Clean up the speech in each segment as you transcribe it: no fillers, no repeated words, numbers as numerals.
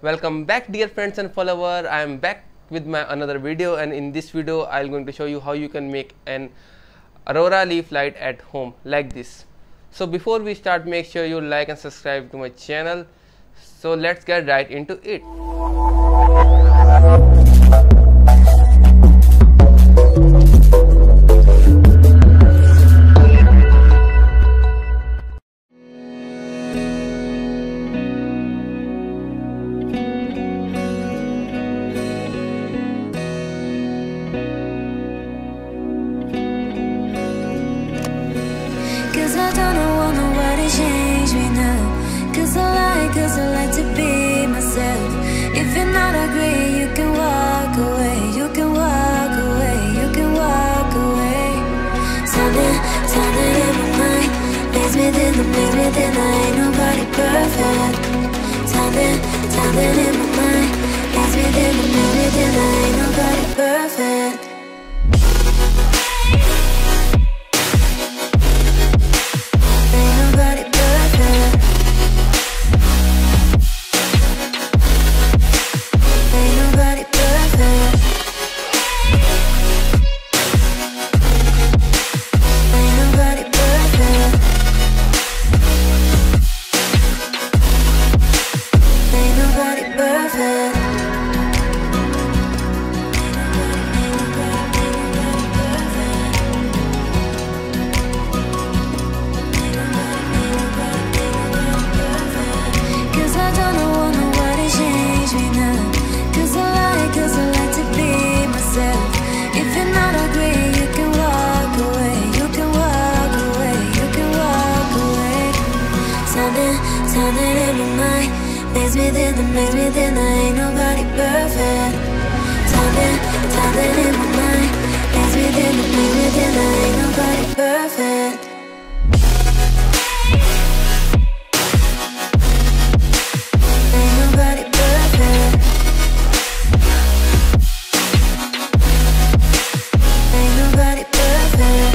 Welcome back, dear friends and follower. I am back with my another video, and in this video I am going to show you how you can make an aurora leaf light at home like this. So before we start, make sure you like and subscribe to my channel. So let's get right into it. Cause I don't want nobody to change me now. Cause I like to be myself. If you're not agree, you can walk away. You can walk away, you can walk away. Something in my mind makes me think I ain't nobody perfect. Something in my mind makes me think I ain't nobody perfect. Something in my mind makes me think I ain't nobody perfect. Something in my mind makes me think I ain't nobody perfect. Ain't nobody perfect. Ain't nobody perfect.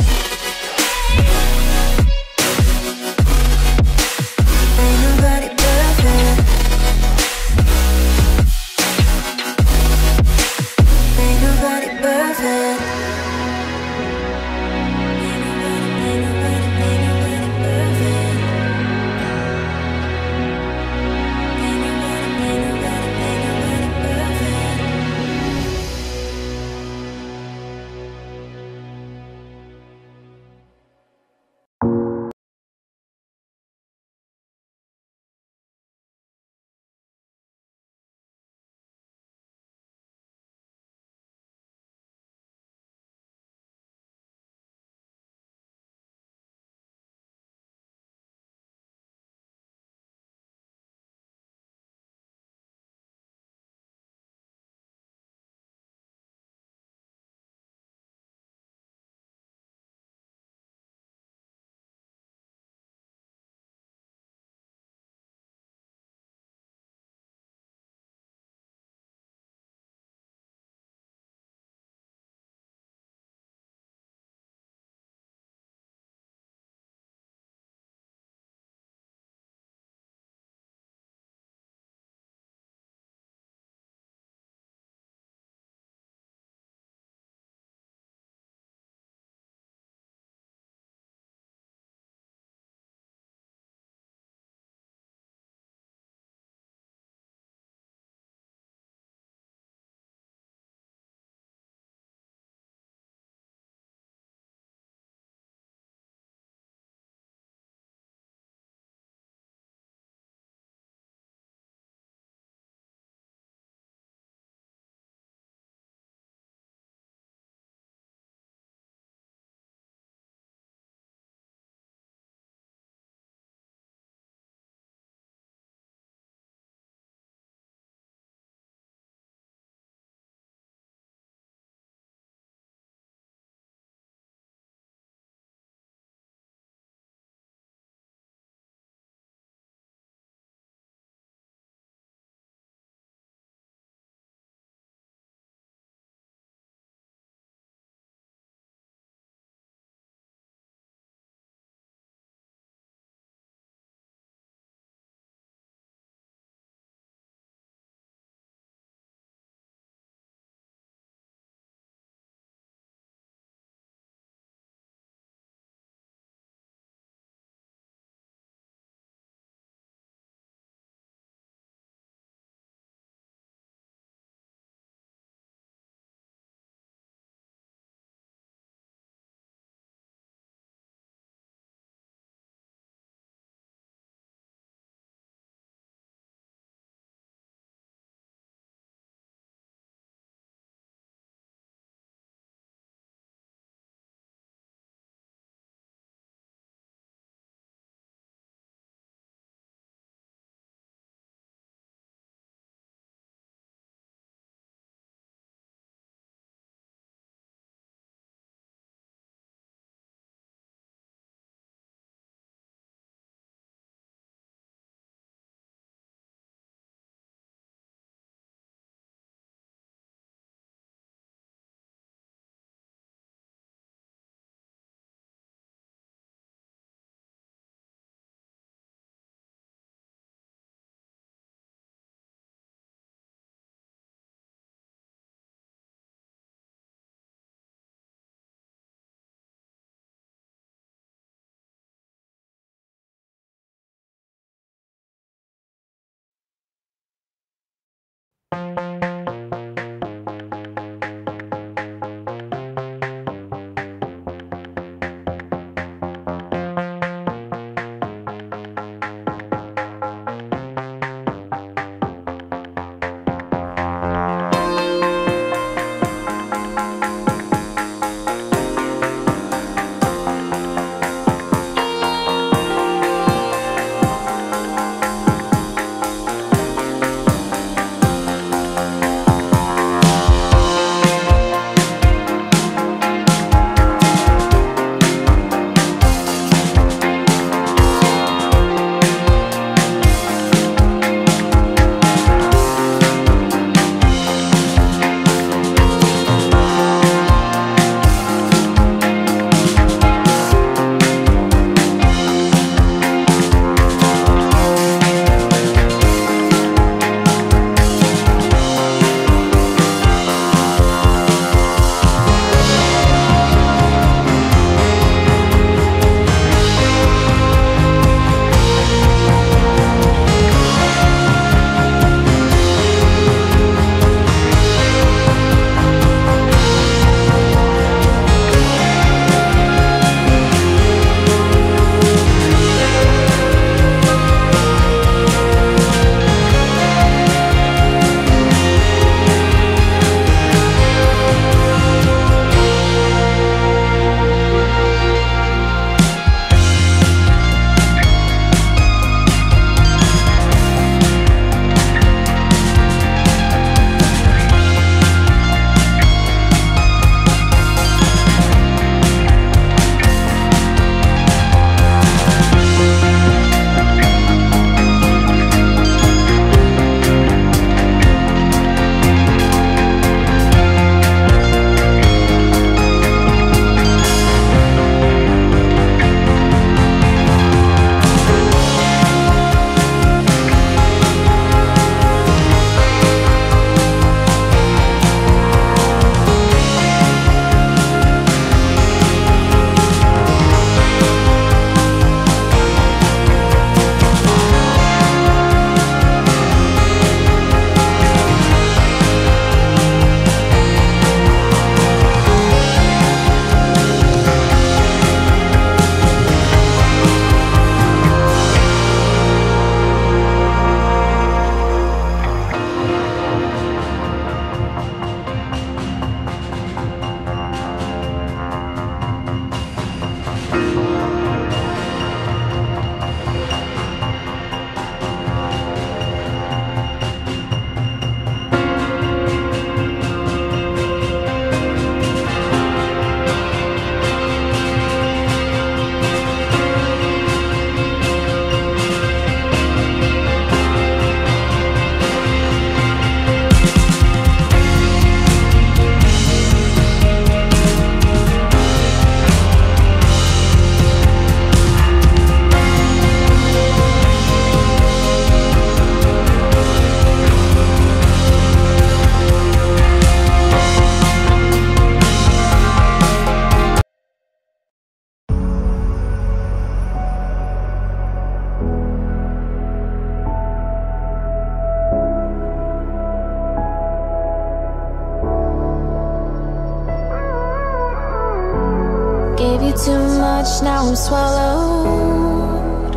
Gave you too much, now I'm swallowed.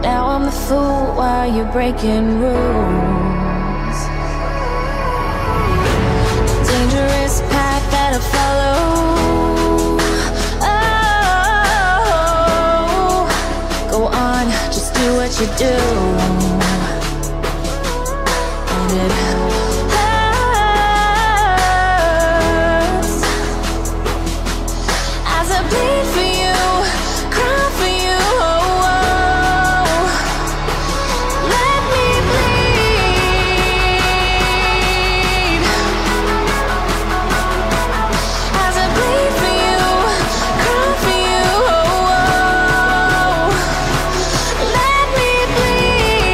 Now I'm the fool while you're breaking rules. Dangerous path that I follow. Oh, go on, just do what you do. And it Let me bleed.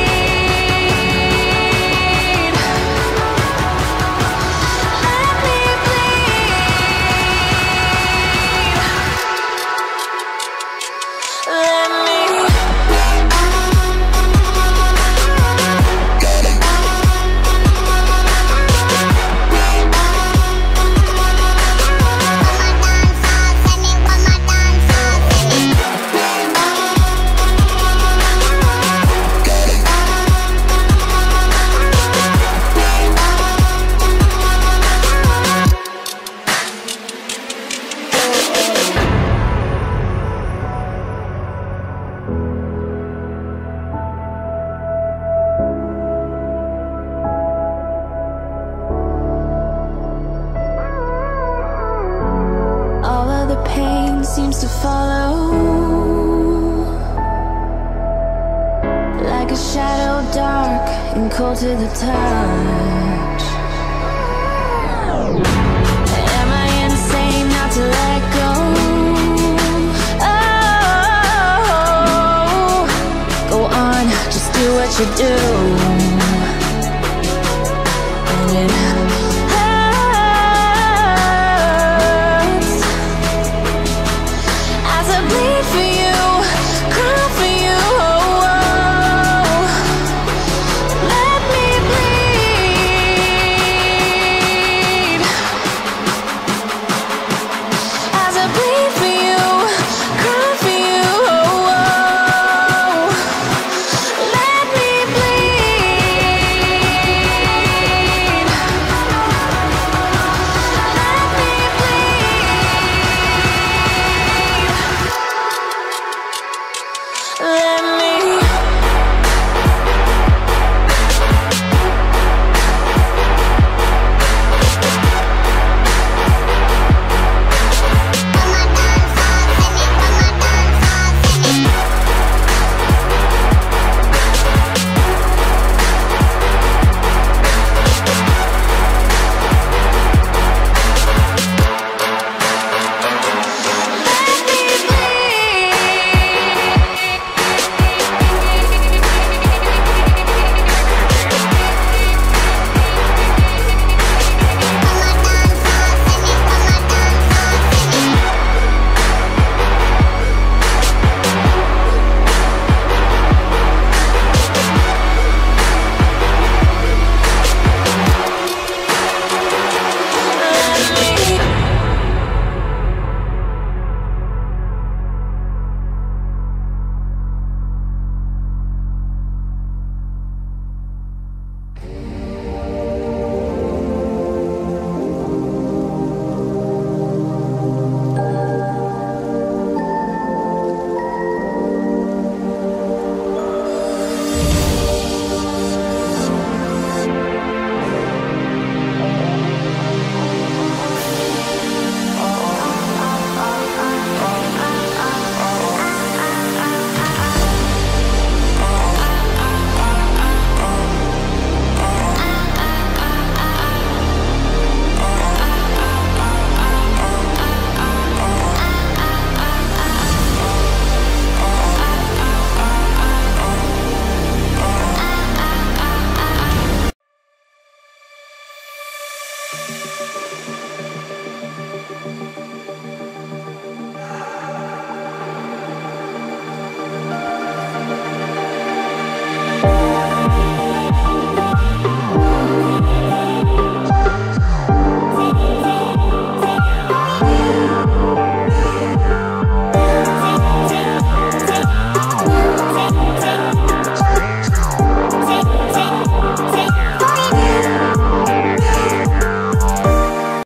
follow, like a shadow, dark and cold to the touch. Am I insane not to let go? Oh, go on, just do what you do, and it